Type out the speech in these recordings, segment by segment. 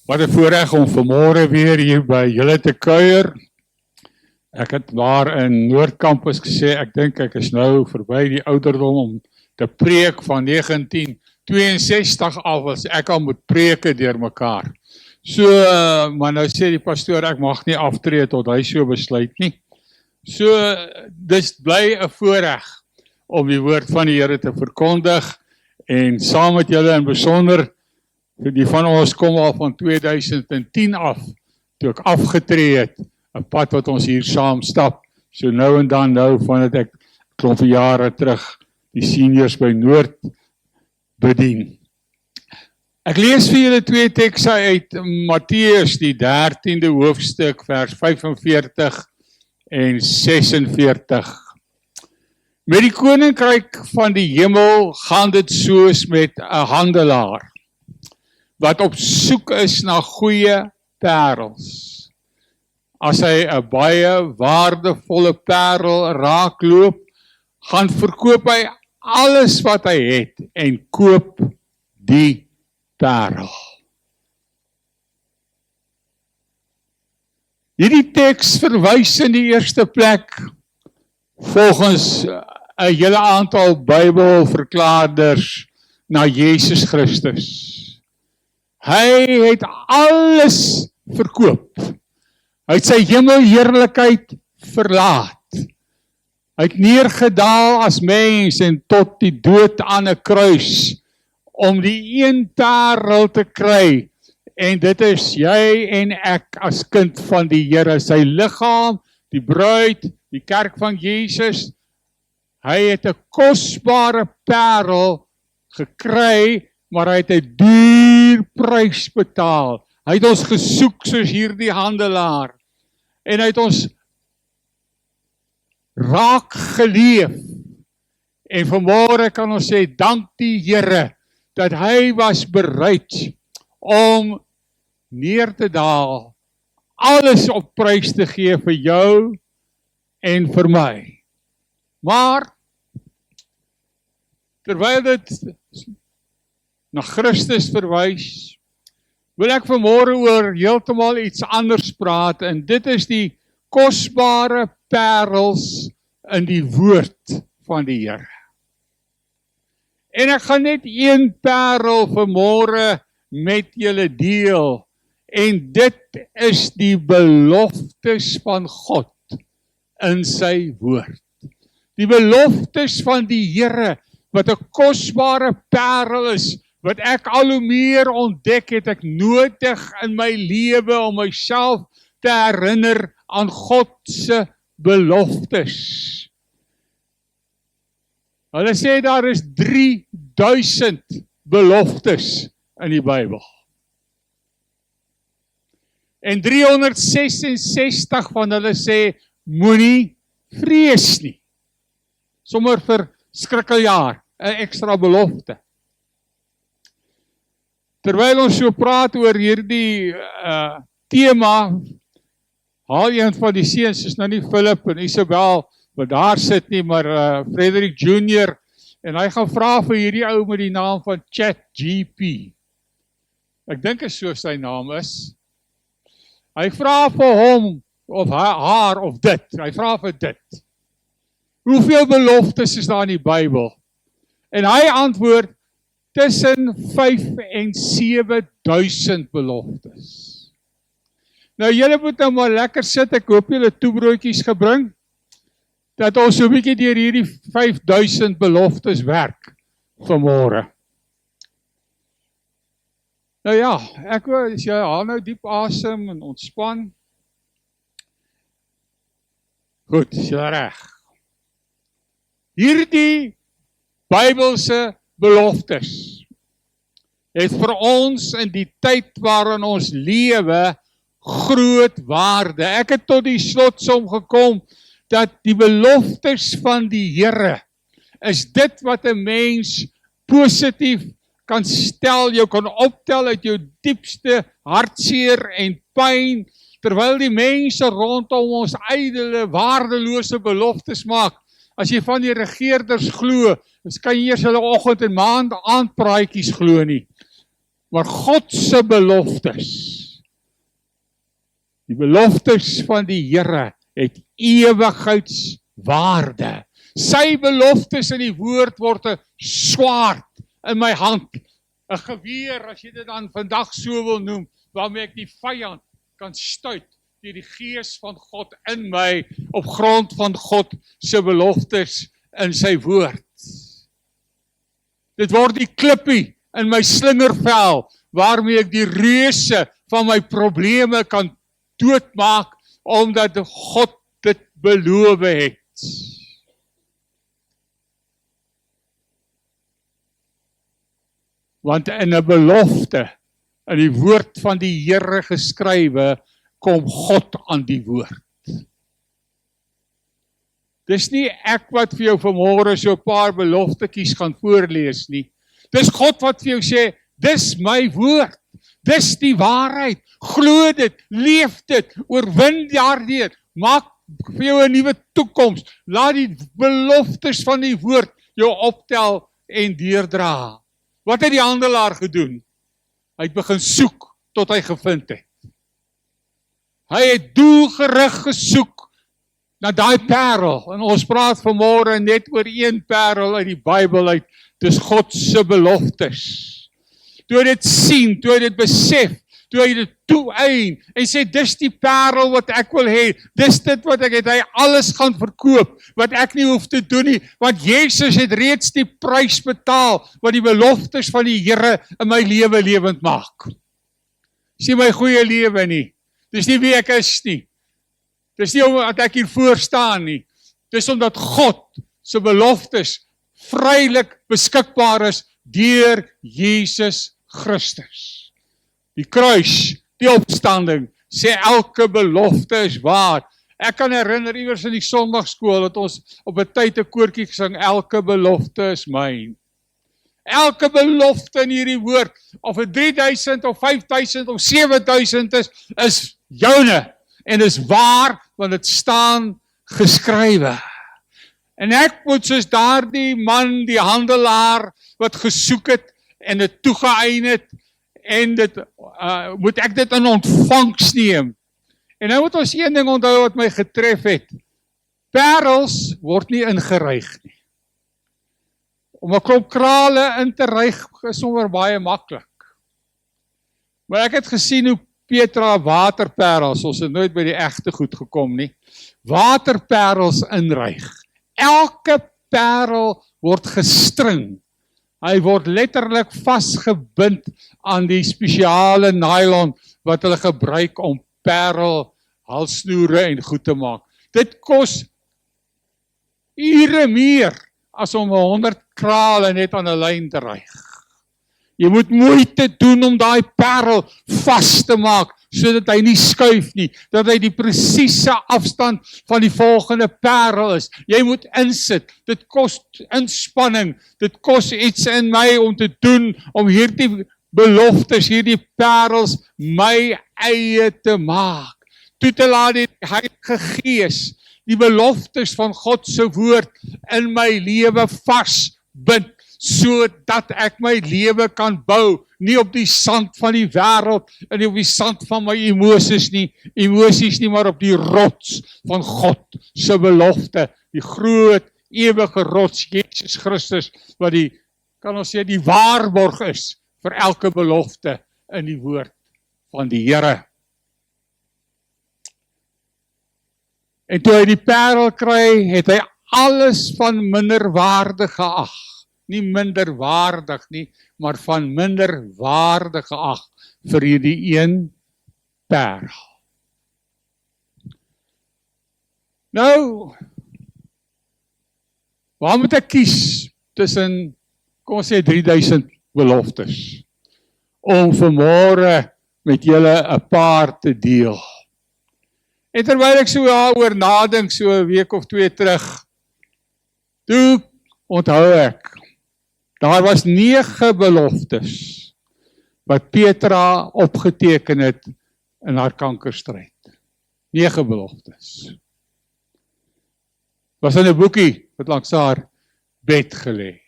Wat 'n voorreg om vanmôre weer hier by julle te kuier. Ek het daar in Noordkampus gesê, ek dink ek is nou verby die ouderdom om te preek van 1962 af, as ek al moet preke deur mekaar. So, maar nou sê die pastoor, ek mag nie aftree tot hy so besluit nie. So, dis bly 'n voorreg om die woord van die Here te verkondig, en saam met julle in besonder, die van ons kom al van 2010 af, toe ek afgetree het, 'n pad wat ons hier saam stap, so nou en dan vandat ek klompie jare terug die seniors by Noord bedien. Ek lees vir julle 2 tekste uit Matteus, die 13de hoofstuk, vers 45 en 46. Met die koninkryk van die hemel gaan dit soos met 'n handelaar, wat op soek is na goeie parels. As hy 'n baie waardevolle parel raakloop, gaan verkoop hy alles wat hy het en koop die parel. Hierdie teks verwys in die eerste plek volgens 'n hele aantal Bybelverklaarders na Jesus Christus. Hy het alles verkoop. Hy het sy hemelheerlikheid verlaat. Hy het neergedaal as mens en tot die dood aan 'n kruis om die een parel te kry. En dit is jy en ek as kind van die Here, sy liggaam, die bruid, die kerk van Jesus. Hy het 'n kosbare parel gekry, maar hy het 'n duur prys betaal. Hy het ons gesoek soos hierdie handelaar. En hy het ons raak geleef. En vanmôre kan ons sê, dank die Here, dat hy was bereid om neer te daal, alles op prys te gee vir jou en vir my. Maar, terwyl dit na Christus verwys, wil ek vanmôre oor heeltemal iets anders praat, en dit is die kosbare parels in die woord van die Here. En ek gaan net een parel vanmôre met julle deel, en dit is die beloftes van God in sy woord. Die beloftes van die Here, wat 'n kosbare parel is, wat ek al hoe meer ontdek het, ek nodig in my lewe om myself te herinner aan God se beloftes. Hulle sê daar is 3000 beloftes in die Bybel. En 366 van hulle sê, moenie vrees nie. Sommer vir skrikkeljaar, 'n ekstra belofte. Terwyl ons so praat oor hierdie tema, haal een van die seuns, is nou nie Philip en Isabel wat daar sit nie, maar Frederik Jr. En hy gaan vra vir hierdie ou met die naam van ChatGPT. Ek dink is so sy naam is. Hy vra vir hom, of haar, of dit. Hy vra vir dit. Hoeveel beloftes is daar in die Bybel? En hy antwoord, tussen 5 en 7000 beloftes. Nou, julle moet nou maar lekker sit, ek hoop julle toebroodjies gebring, dat ons so 'n bietjie deur hierdie 5000 beloftes werk vanmôre. Nou ja, ek wil, as jy haal nou diep asem en ontspan. Goed, is jy reg. Hierdie Bybelse beloftes het vir ons in die tyd waarin ons lewe groot waarde. Ek het tot die slotsom gekom dat die beloftes van die Here is dit wat 'n mens positief kan stel, jou kan optel uit jou diepste hartseer en pyn, terwyl die mense rondom ons ydelle, waardelose beloftes maak. As jy van die regerders glo, dan kan jy eers hulle oggend en maand aandpraatjies glo nie. Maar God se beloftes Die beloftes van die Here het ewigheidswaarde. Sy beloftes in die woord word 'n swaard in my hand, 'n geweer, as jy dit dan vandag so wil noem, waarmee ek die vyand kan stuit deur die gees van God in my, op grond van God se beloftes in sy woord. Dit word die klippie in my slingervel, waarmee ek die reuse van my probleme kan doodmaak, omdat God dit beloof het. Want in 'n belofte, in die woord van die Here geskrywe, kom God aan die woord. Dis nie ek wat vir jou vanmôre so 'n paar beloftetjies gaan voorlees nie. Dis God wat vir jou sê, dis my woord, dis die waarheid, glo dit, leef dit, oorwin daardeur, maak vir jou 'n nuwe toekoms, laat die beloftes van die woord jou optel en deurdra. Wat het die handelaar gedoen? Hy het begin soek tot hy gevind het. Hy het doelgerig gesoek na daai parel, en ons praat vanmôre net oor een parel uit die Bybel uit, dis God se beloftes. Toe hy dit sien, toe hy dit besef, toe hy dit toeëien, en sê, dis die parel wat ek wil hê, dis dit wat ek het, hy alles gaan verkoop, wat ek nie hoef te doen nie, want Jesus het reeds die prys betaal, wat die beloftes van die Here in my lewe lewend maak. Dis nie my goeie lewe nie, dis nie wie ek is nie, dis nie omdat ek hier voor staan nie, dis omdat God se beloftes vrylik beskikbaar is deur Jesus Christus. Die kruis, die opstanding, sê elke belofte is waar. Ek kan herinner, iewers in die Sondagskool, dat ons op 'n tyd 'n koortjie gesing, elke belofte is myn. Elke belofte in hierdie woord, of het 3000 of 5000 of 7000 is joune, en is waar, want het staan geskrywe. En ek moet soos daardie man, die handelaar, wat gesoek het, en dit toegeëien het, en moet ek dit in ontvangs neem. En nou moet ons een ding onthou wat my getref het. Parels word nie ingeryg nie. Om 'n klomp krale in te ryg is sommer baie maklik. Maar ek het gesien hoe Petra waterparels, ons het nooit by die egte goed gekom nie, waterparels inryg. Elke parel word gestring. Hy word letterlik vasgebind aan die spesiale nylon wat hulle gebruik om parel halssnoere en goed te maak. Dit kos ure meer as om 100 krale net aan 'n lyn te ryg. Jy moet moeite doen om daai parel vas te maak, sodat hy nie skuif nie, dat hy die presiese afstand van die volgende parel is. Jy moet insit, dit kos inspanning, dit kos iets in my om te doen, om hierdie beloftes, hierdie parels, my eie te maak. Toe te laat die Heilige Gees, die beloftes van God se woord in my lewe vasbind, sodat ek my lewe kan bou, nie op die sand van die wêreld, en nie op die sand van my emosies nie, maar op die rots van God se belofte, die groot, ewige rots, Jesus Christus, wat kan ons sê, die waarborg is, vir elke belofte in die woord van die Here. En toe hy die parel kry, het hy alles van minderwaardig geag. Nie minderwaardig nie, maar van minderwaardig geag vir hierdie een parel. Nou, waar moet ek kies tussen, kom ons sê 3000 beloftes, om vanmôre met julle 'n paar te deel. En terwyl ek so daaroor nadink, so 'n week of 2 terug, toe onthou ek, daar was 9 beloftes wat Petra opgeteken het in haar kankerstryd. 9 beloftes. Was in 'n boekie wat langs haar bed gelê.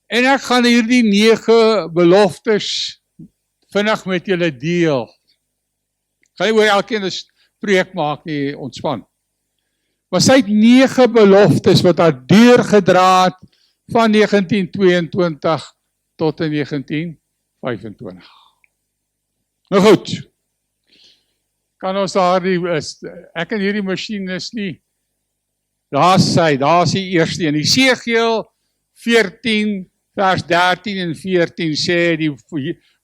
En ek gaan hierdie 9 beloftes vinnig met julle deel. Gaan nie oor elkeen 'n preek maak nie, ontspan. Maar sy het 9 beloftes wat haar deurgedra het van 1922 tot in 1925. Nou goed, kan ons ek en hierdie masjien is nie, daar is die eerste een. Esegiel 14 vers 13 en 14 sê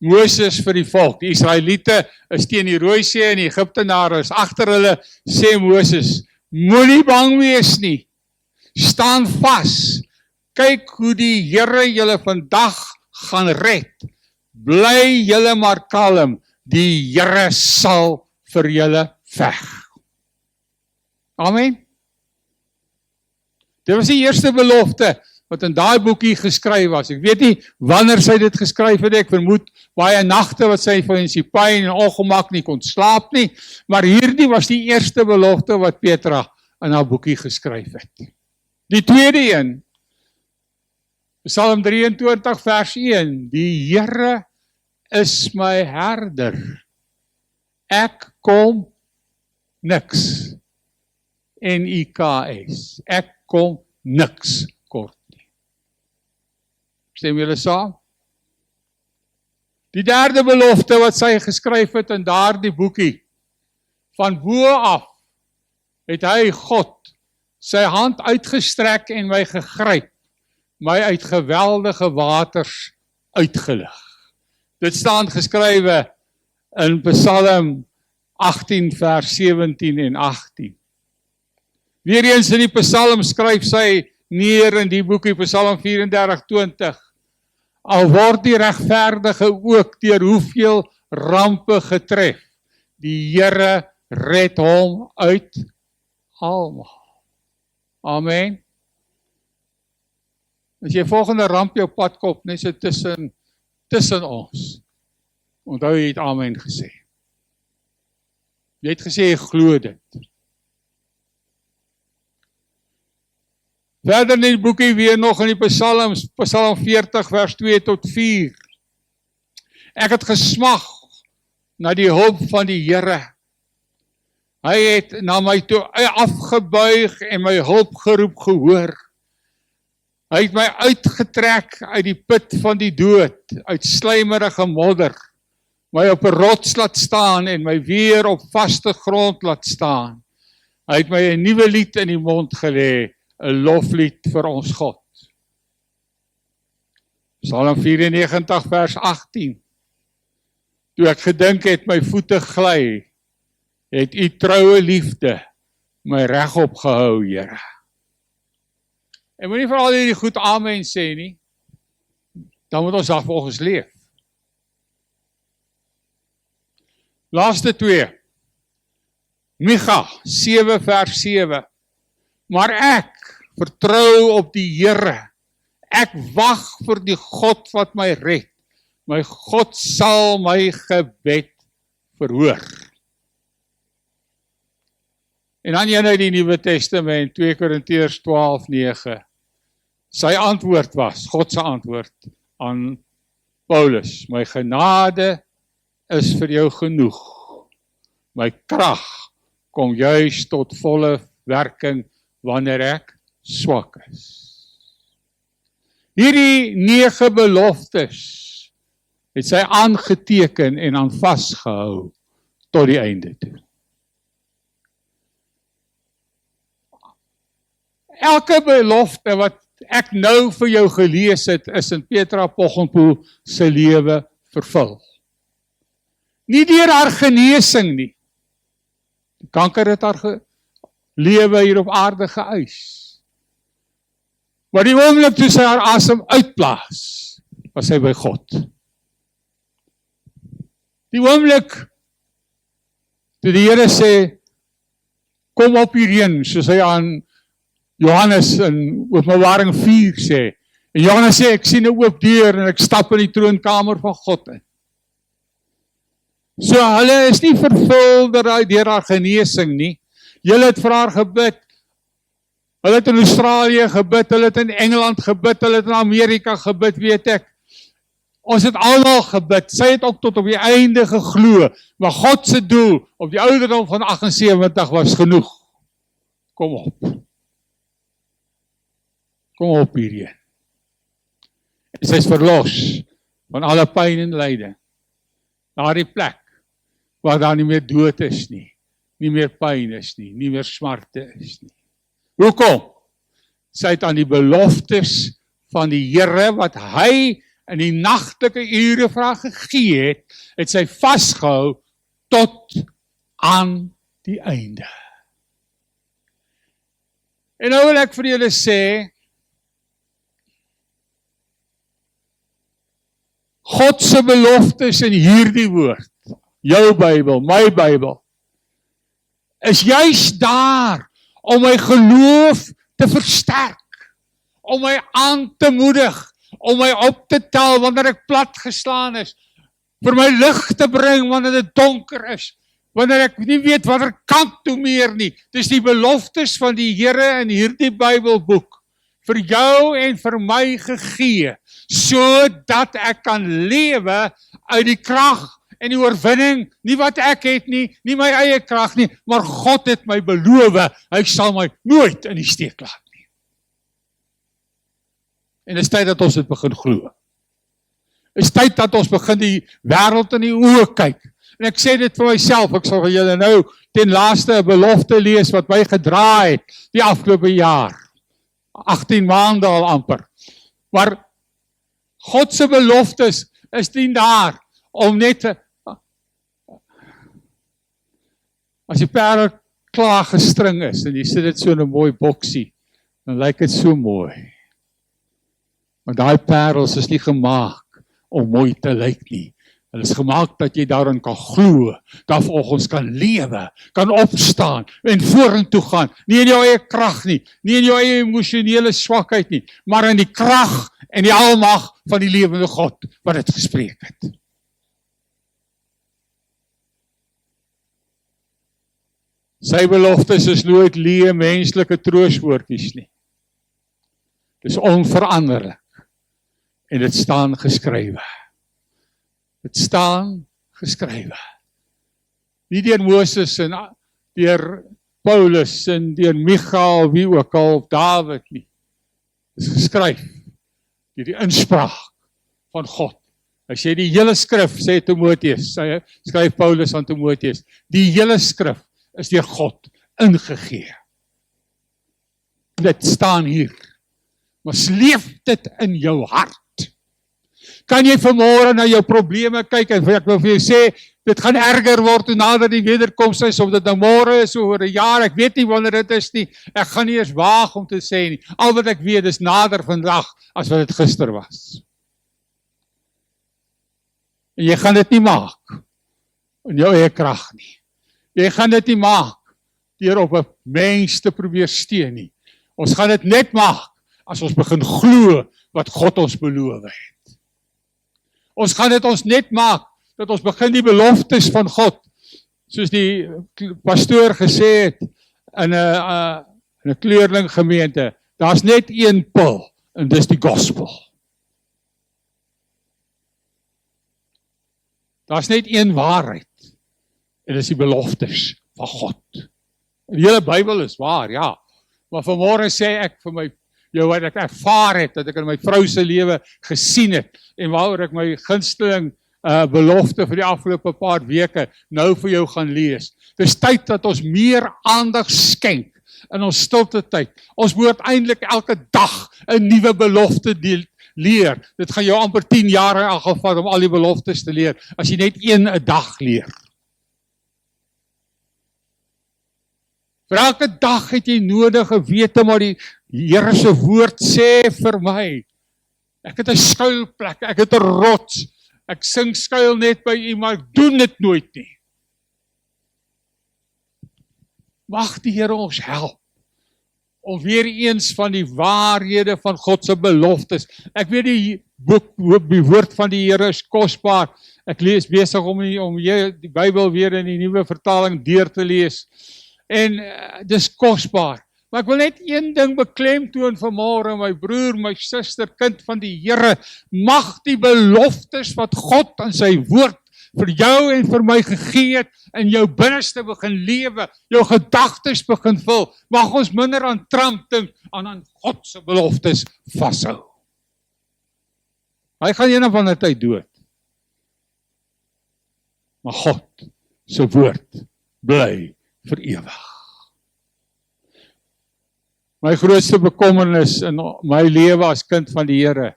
Moses vir die volk, die Israeliete is teen die Rooi See en die Egiptenare is agter hulle, sê Moses, moenie bang wees nie, staan vas, kyk hoe die Here julle vandag gaan red, bly julle maar kalm, die Here sal vir julle veg. Amen. Dit was die eerste belofte wat in daai boekie geskryf was. Ek weet nie wanneer sy dit geskryf het, ek vermoed baie nagte wat sy van sy pyn en ongemak nie kon slaap nie, maar hierdie was die eerste belofte wat Petra in haar boekie geskryf het. Die tweede een, Psalm 23 vers 1, die Here is my herder, ek kom niks, N-I-K-S, ek kom niks kort nie. Stem julle saam? Die derde belofte wat sy geskryf het in daardie boekie, van bo af het hy God sy hand uitgestrek en my gegryp, my uit geweldige waters uitgelig. Dit staan geskrywe in Psalm 18 vers 17 en 18. Weereens in die Psalm skryf sy neer in die boekie Psalm 34:20. Al word die regverdige ook deur hoeveel rampe getref, die Here red hom uit almal. Amen. As jy volgende ramp jou pad kop, net so tussen ons. Onthou jy het amen gesê. Jy het gesê jy glo dit. Verder in die boekie weer nog in die Psalms, Psalm 40 vers 2 tot 4. Ek het gesmag na die hulp van die Here. Hy het na my toe afgebuig en my hulp geroep gehoor. Hy het my uitgetrek uit die put van die dood, uit slijmerige modder, my op 'n rots laat staan en my weer op vaste grond laat staan. Hy het my 'n nuwe lied in die mond gelê, 'n loflied vir ons God. Psalm 94 vers 18. Toe ek gedink het my voete gly, het u troue liefde my regop gehou, Here. En moenie vir al hierdie goed amen sê nie, dan moet ons volgens leef. Laaste 2. Micha 7 vers 7. Maar ek vertrou op die Here. Ek wag vir die God wat my red. My God sal my gebed verhoor. En dan jy uit die Nuwe Testament, 2 Korintiërs 12:9. Sy antwoord was, God se antwoord aan Paulus, my genade is vir jou genoeg. My krag kom juis tot volle werking wanneer ek swak is. Hierdie 9 beloftes het sy aangeteken en aan vasgehou tot die einde toe. Elke belofte wat ek nou vir jou gelees het, is in Petra Poggenpoel se lewe vervul. Nie deur haar genesing nie. Kanker het haar lewe hier op aarde geëis. Maar die oomblik toe sy haar asem uitblaas, was sy by God. Die oomblik toe die Here sê, kom op hierheen, soos hy aan Johannes in Openbaring 4 sê. En Johannes sê, ek sien 'n oop deur en ek stap in die troonkamer van God in. So hulle is nie vervul deur haar genesing nie. Julle het vir haar gebid. Hulle het in Australië gebid, hulle het in Engeland gebid, hulle het in Amerika gebid, weet ek. Ons het almal gebid, sy het ook tot op die einde geglo, maar God se doel op die ouderdom van 78 was genoeg. Kom op. Kom op hierheen. En sy is verlos van alle pyn en lyding. Daar die plek waar daar nie meer dood is nie, nie meer pyn is nie, nie meer smarte is nie. Hoekom? Sy het aan die beloftes van die Here wat hy in die nagtelike ure vir haar gegee het sy vasgehou tot aan die einde. En nou wil ek vir julle sê, God se beloftes in hierdie woord, jou Bybel, my Bybel, is juist daar om my geloof te versterk, om my aan te moedig, om my op te tel wanneer ek platgeslaan is, vir my lig te bring wanneer dit donker is, wanneer ek nie weet watter kant toe meer nie. Dis die beloftes van die Here in hierdie Bybelboek vir jou en vir my gegee, sodat ek kan lewe uit die krag en die oorwinning, nie wat ek het nie, nie my eie krag nie, maar God het my beloof, hy sal my nooit in die steek laat nie. En dit is tyd dat ons dit begin glo. Dit is tyd dat ons begin die wêreld in die oë kyk. En ek sê dit vir myself, ek sal vir julle nou ten laaste 'n belofte lees wat my gedra het die afgelope jaar. 18 maande al amper. Maar God se beloftes is nie daar om net as die perde klaar gestring is en jy sit dit so in 'n mooi boksie, dan lyk dit so mooi. Maar daai parels is nie gemaak om mooi te lyk nie. Hulle is gemaak dat jy daarin kan glo, dat volgens kan lewe, kan opstaan en vorentoe gaan. Nie in jou eie krag nie, nie in jou eie emosionele swakheid nie, maar in die krag en die almag van die lewende God wat dit gespreek het. Sy beloftes is nooit leë menslike troostwoordjies nie. Dit is onveranderlik en dit staan geskrywe. Dit staan geskrywe. Nie deur Moses en deur Paulus en deur Micha of wie ook al, of Dawid nie. Dit is geskryf deur die inspraak van God. As jy die hele skrif, sê Timoteus, skryf Paulus aan Timoteus, die hele skrif is deur God ingegee. Dit staan hier. Maar leef dit in jou hart. Kan jy vanmôre na jou probleme kyk en ek wil vir jou sê, dit gaan erger word hoe nader die wederkoms is, of dit nou môre is, oor 'n jaar, ek weet nie wanneer dit is nie, ek gaan nie eens waag om te sê nie, al wat ek weet is nader vandag, as wat dit gister was. En jy gaan dit nie maak, in jou eie krag nie. Jy gaan dit nie maak, deur op 'n mens te probeer steun nie. Ons gaan dit net maak, as ons begin glo, wat God ons beloof het. Ons gaan dit ons net maak, dat ons begin die beloftes van God, soos die pastoor gesê het, in 'n kleurling gemeente, daar's net een pil, en dis die gospel. Daar's net een waarheid, en dis die beloftes van God. Die hele Bybel is waar, ja, maar vanmôre sê ek vir my, wat ek ervaar het, dat ek in my vrou se lewe gesien het, en waaroor ek my gunsteling belofte vir die afgelope paar weke nou vir jou gaan lees. Dis tyd dat ons meer aandag skenk in ons stilte tyd. Ons moet eintlik elke dag 'n nuwe belofte leer. Dit gaan jou amper 10 jaar in elk geval om al die beloftes te leer, as jy net 'n dag leer. Vir elke dag het jy nodig gewete, maar die Here se woord sê vir my, ek het 'n skuilplek, ek het 'n rots, ek sing skuil net by U, maar ek doen dit nooit nie. Mag die Here ons help, om weer eens van die waarhede van God se beloftes. Ek weet die woord van die Here is kosbaar. Ek lees besig om die Bybel weer in die nuwe vertaling deur te lees. En dis kosbaar. Maar ek wil net een ding beklemtoon vanmôre, my broer, my suster, kind van die Here, mag die beloftes wat God in sy woord vir jou en vir my gegee het, in jou binneste begin lewe, jou gedagtes begin vul, mag ons minder aan Trump dink, aan God se beloftes vashou. Hy gaan een of ander tyd dood. Maar God se woord bly vir ewig. My grootste bekommernis in my lewe as kind van die Here,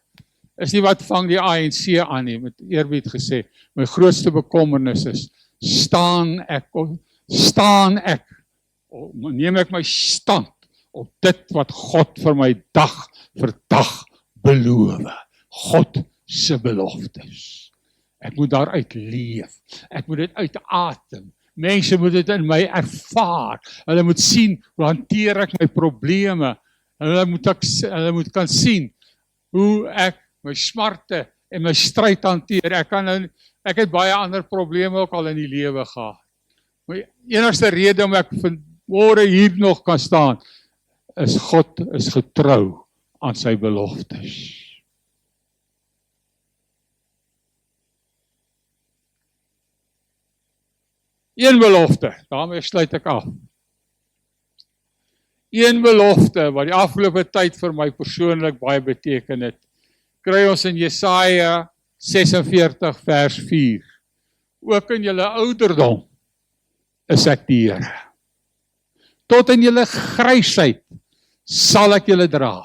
is nie wat vang die ANC aan nie, met eerbied gesê. My grootste bekommernis is, staan ek, neem ek my stand op dit wat God vir my dag vir dag beloof. God se beloftes. Ek moet daaruit leef. Ek moet dit uitasem. Mense moet dit in my ervaar. Hulle moet sien, hoe hanteer ek my probleme. Hulle moet kan sien, hoe ek my smarte en my stryd hanteer. Ek het baie ander probleme ook al in die lewe gehad. My enigste rede om ek vanmôre hier nog kan staan, is God is getrou aan sy beloftes. Een belofte, daarmee sluit ek af. Een belofte wat die afgelope tyd vir my persoonlik baie beteken het, kry ons in Jesaja 46 vers 4. Ook in julle ouderdom is ek die Here. Tot in julle grysheid sal ek julle dra.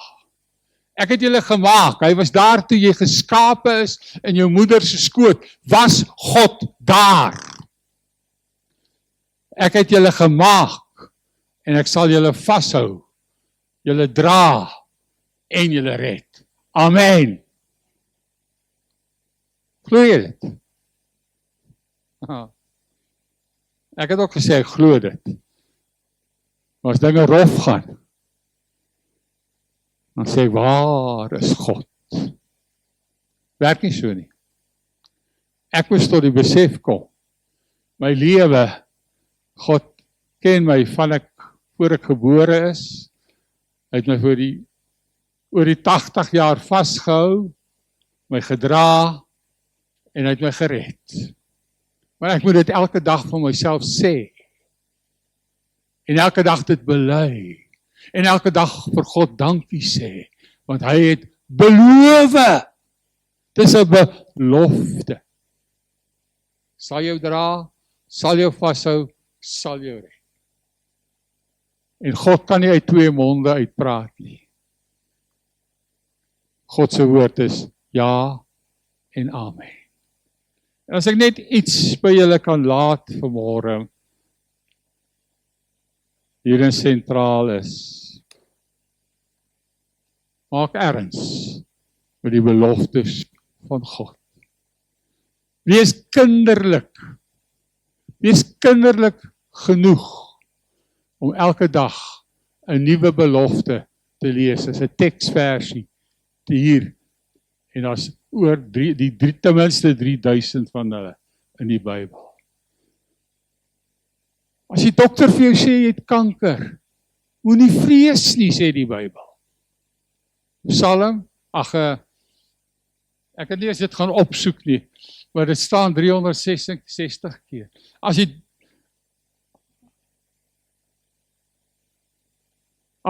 Ek het julle gemaak, hy was daar toe jy geskape is in jou moeder se skoot, was God daar. Ek het julle gemaak en ek sal julle vashou, julle dra en julle red. Amen. Glo jy dit? Ek het ook gesê, ek glo dit. Maar as dinge rof gaan, dan sê ek, waar is God? Werk nie so nie. Ek moes tot die besef kom. My lewe, God ken my van voor ek gebore is. Hy het my oor die 80 jaar vasgehou, my gedra, en hy het my gered. Maar ek moet dit elke dag vir myself sê. En elke dag dit bely. En elke dag vir God dankie sê. Want hy het beloof. Dis 'n belofte. Sal jou dra, sal jou vashou, sal jou red. En God kan nie uit twee monde uitpraat nie. God se woord is ja en amen. En as ek net iets by julle kan laat vanmôre, hier in sentraal is, maak erns met die beloftes van God. Wees kinderlik genoeg om elke dag 'n nuwe belofte te lees, as 'n teksversie te hier, en as oor ten minste 3000 van hulle in die Bybel. As die dokter vir jou sê jy het kanker, moenie vrees nie, sê die Bybel. Psalm, ek het nie eens dit gaan opsoek nie, maar dit staan 366 keer.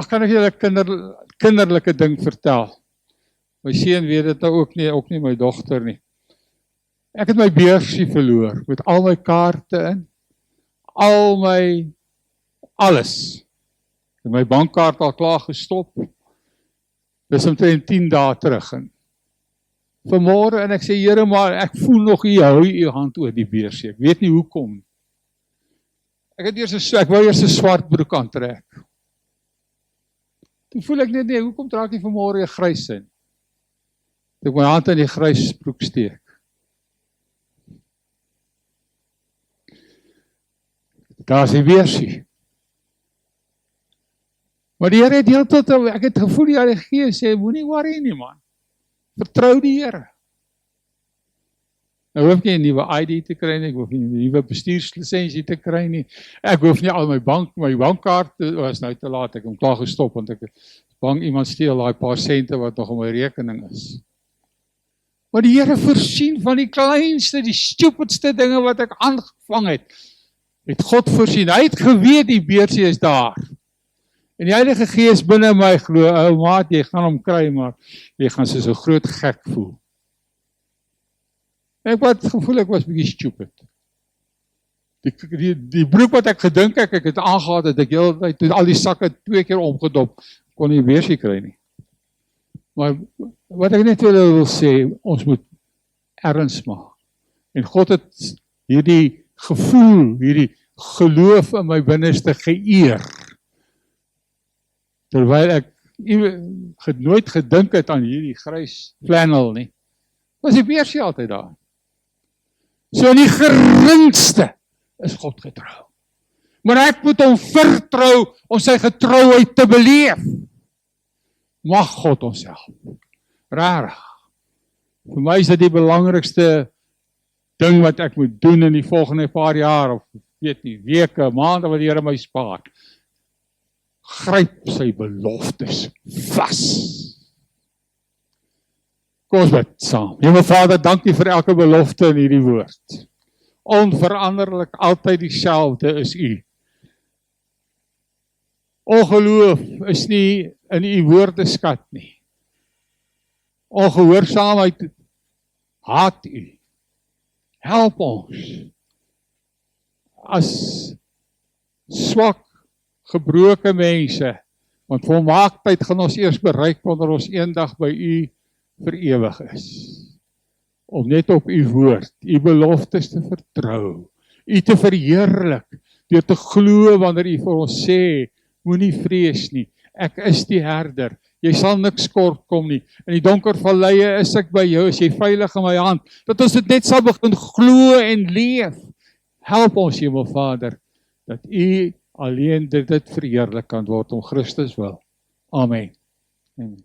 Kan ek julle kinderlike ding vertel? My seun weet dit ook nie my dogter nie. Ek het my beursie verloor, met al my kaarte in, alles. En my bankkaart al klaar gestop. Dis omtrent 10 dae terug. Vanmôre, en ek sê, Here, maar ek voel nog u hou u hand oor die beursie. Ek weet nie hoekom. Ek wou eers 'n swart broek aantrek. Toe voel ek net nie, hoekom dra ek nie vanmôre 'n grys in? Ek my hand in die grys broek steek. Daar is die beursie. Maar die Here het heeltyd, ek het gevoel die Heilige Gees sê, moenie worry nie man. Vertrou die Here. Nou hoef nie 'n nuwe ID te kry nie, ek hoef nie 'n nuwe bestuurslisensie te kry nie. Ek hoef nie al my bankkaart was nou te laat, ek het hom klaar gestop want ek is bang iemand steel daai paar sente wat nog op my rekening is. Maar die Here voorsien van die kleinste, die stupidste dinge wat ek aangevang het God voorsien. Hy het geweet die beursie is daar. En die Heilige Gees binne my glo, ou maat, jy gaan hom kry, maar jy gaan soos 'n groot gek voel. Ek het gevoel ek was bietjie stupid. Die broek wat ek gedink ek het aangehad, het ek heel tyd toe al die sakke 2 keer omgedop, kon nie beursie kry nie. Maar wat ek net wil sê, ons moet erns maak. En God het hierdie gevoel, hierdie geloof in my binneste geëer. Terwyl ek nooit gedink het aan hierdie grys flannel nie, was die beursie altyd daar. So in die geringste is God getrou. Maar ek moet hom vertrou om sy getrouheid te beleef. Mag God ons help. Rarig. Vir my is dit die belangrikste ding wat ek moet doen in die volgende paar jaar, of weet nie, weke, maande wat die Here my spaar. Gryp sy beloftes vas. Kom ons bid saam. Hemel Vader, dankie vir elke belofte in hierdie woord. Onveranderlik, altyd dieselfde is U. Ongeloof is nie in U woordeskat nie. Ongehoorsaamheid haat U. Help ons as swak, gebroke mense, want volmaaktheid gaan ons eers bereik wanneer ons eendag by U vir ewig is. Om net op U woord, U beloftes te vertrou, U te verheerlik, deur te glo wanneer U vir ons sê, moenie vrees nie, ek is die herder, jy sal niks kort kom nie, in die donker valleie is ek by jou, is jy veilig in my hand, dat ons dit net sal begin glo en leef. Help ons, Hemel Vader, dat U alleen dit verheerlik kan word om Christus wil. Amen. Amen.